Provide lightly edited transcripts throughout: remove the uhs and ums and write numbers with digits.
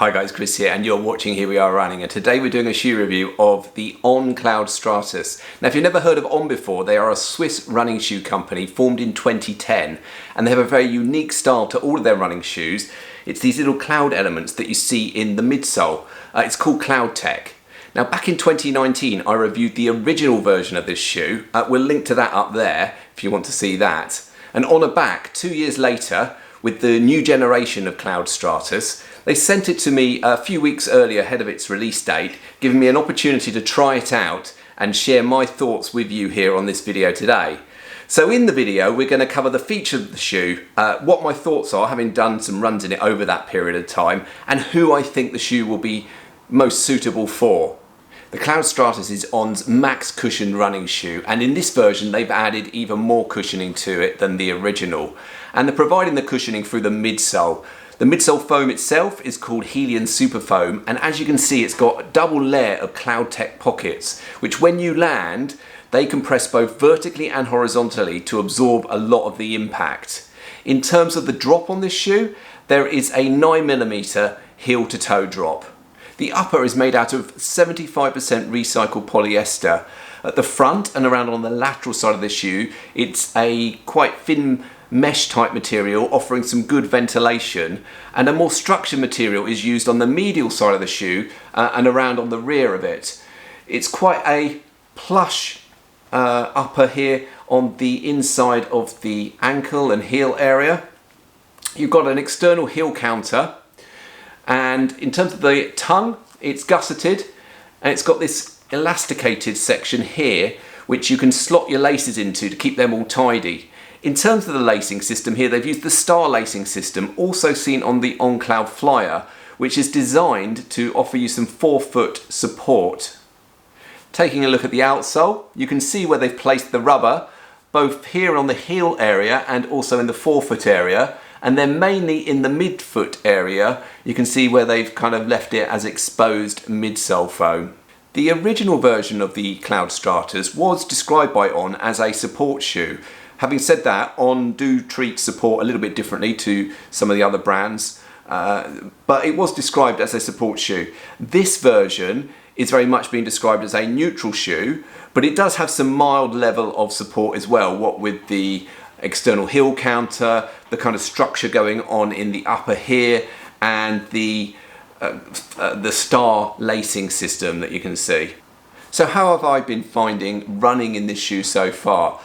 Hi guys, Chris here, and you're watching Here We Are Running, and today we're doing a shoe review of the On Cloudstratus. Now if you've never heard of On before, they are a Swiss running shoe company formed in 2010, and they have a very unique style to all of their running shoes. It's these little cloud elements that you see in the midsole. It's called Cloud Tech. Now back in 2019 I reviewed the original version of this shoe. We'll link to that up there if you want to see that. And on a back, 2 years later, with the new generation of Cloudstratus, they sent it to me a few weeks earlier ahead of its release date, giving me an opportunity to try it out and share my thoughts with you here on this video today. So in the video we're going to cover the features of the shoe, what my thoughts are having done some runs in it over that period of time, and who I think the shoe will be most suitable for. The Cloudstratus is On's max cushioned running shoe, and in this version they've added even more cushioning to it than the original, and they're providing the cushioning through the midsole. The midsole foam itself is called Helium Super Foam, and as you can see it's got a double layer of Cloud Tech pockets, which when you land they compress both vertically and horizontally to absorb a lot of the impact. In terms of the drop on this shoe, there is a 9mm heel to toe drop. The upper is made out of 75% recycled polyester. At the front and around on the lateral side of the shoe, it's a quite thin mesh type material offering some good ventilation, and a more structured material is used on the medial side of the shoe and around on the rear of it. It's quite a plush upper here on the inside of the ankle and heel area. You've got an external heel counter, and in terms of the tongue, it's gusseted, and it's got this elasticated section here which you can slot your laces into to keep them all tidy. In terms of the lacing system here, they've used the star lacing system, also seen on the On Cloud Flyer, which is designed to offer you some forefoot support. Taking a look at the outsole, you can see where they've placed the rubber, both here on the heel area and also in the forefoot area, and then mainly in the midfoot area, you can see where they've kind of left it as exposed midsole foam. The original version of the Cloudstratus was described by On as a support shoe. Having said that, On do treat support a little bit differently to some of the other brands, but it was described as a support shoe. This version is very much being described as a neutral shoe, but it does have some mild level of support as well, what with the external heel counter, the kind of structure going on in the upper here, and the star lacing system that you can see. So how have I been finding running in this shoe so far?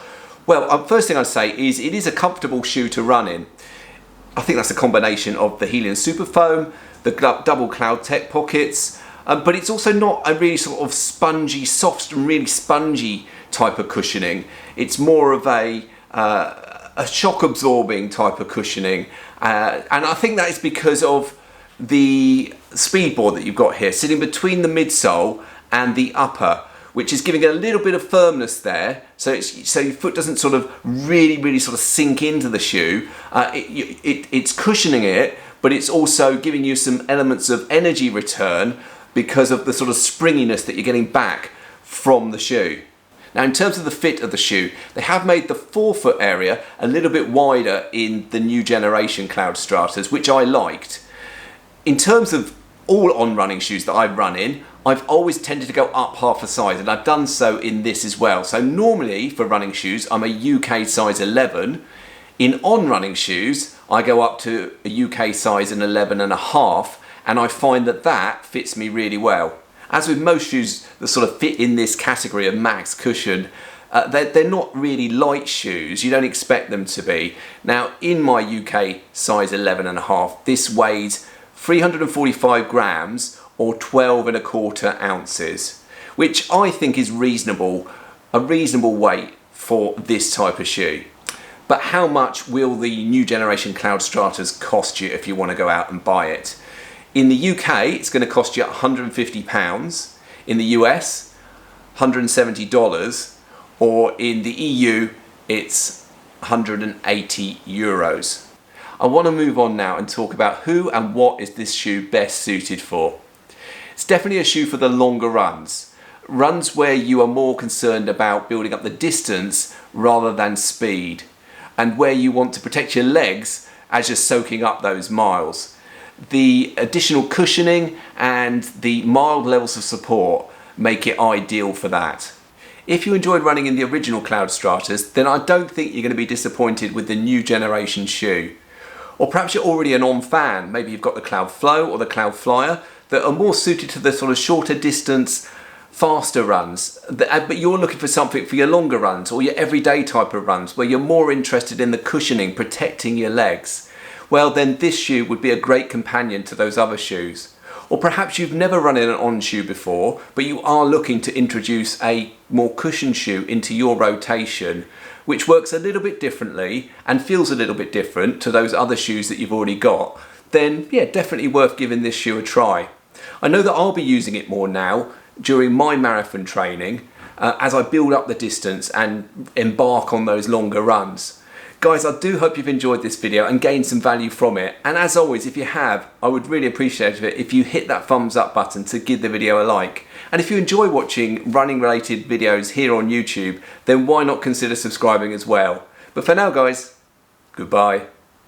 Well, first thing I'd say is it is a comfortable shoe to run in. I think that's a combination of the Helium Super Foam, the double Cloud Tech pockets, but it's also not a really sort of spongy, soft and really spongy type of cushioning. It's more of a shock absorbing type of cushioning, and I think that is because of the speed board that you've got here sitting between the midsole and the upper, which is giving it a little bit of firmness there, so your foot doesn't sort of really sort of sink into the shoe. It's cushioning it, but it's also giving you some elements of energy return because of the sort of springiness that you're getting back from the shoe. Now in terms of the fit of the shoe, they have made the forefoot area a little bit wider in the new generation Cloudstratus, which I liked. In terms of all On running shoes that I've run in, I've always tended to go up half a size, and I've done so in this as well. So normally for running shoes I'm a UK size 11. In On running shoes I go up to a UK size 11.5, and I find that that fits me really well. As with most shoes that sort of fit in this category of max cushion, they're not really light shoes. You don't expect them to be. Now in my UK size 11.5, this weighs 345 grams or 12.25 ounces, which I think is reasonable, a reasonable weight for this type of shoe. But how much will the new generation Cloudstratus cost you if you want to go out and buy it? In the UK it's going to cost you £150, in the US $170, or in the EU it's €180. I want to move on now and talk about who and what is this shoe best suited for. It's definitely a shoe for the longer runs. Runs where you are more concerned about building up the distance rather than speed, and where you want to protect your legs as you're soaking up those miles. the additional cushioning and the mild levels of support make it ideal for that. If you enjoyed running in the original Cloudstratus, then I don't think you're going to be disappointed with the new generation shoe. Or perhaps you're already an On fan, maybe you've got the Cloud Flow or the Cloud Flyer that are more suited to the sort of shorter distance, faster runs, but you're looking for something for your longer runs or your everyday type of runs where you're more interested in the cushioning protecting your legs. Well, then this shoe would be a great companion to those other shoes. Or perhaps you've never run in an On shoe before, but you are looking to introduce a more cushioned shoe into your rotation, which works a little bit differently and feels a little bit different to those other shoes that you've already got. Then yeah, definitely worth giving this shoe a try. I know that I'll be using it more now during my marathon training as I build up the distance and embark on those longer runs. Guys, I do hope you've enjoyed this video and gained some value from it. And as always, if you have, I would really appreciate it if you hit that thumbs up button to give the video a like. And if you enjoy watching running related videos here on YouTube, then why not consider subscribing as well. But for now guys, goodbye.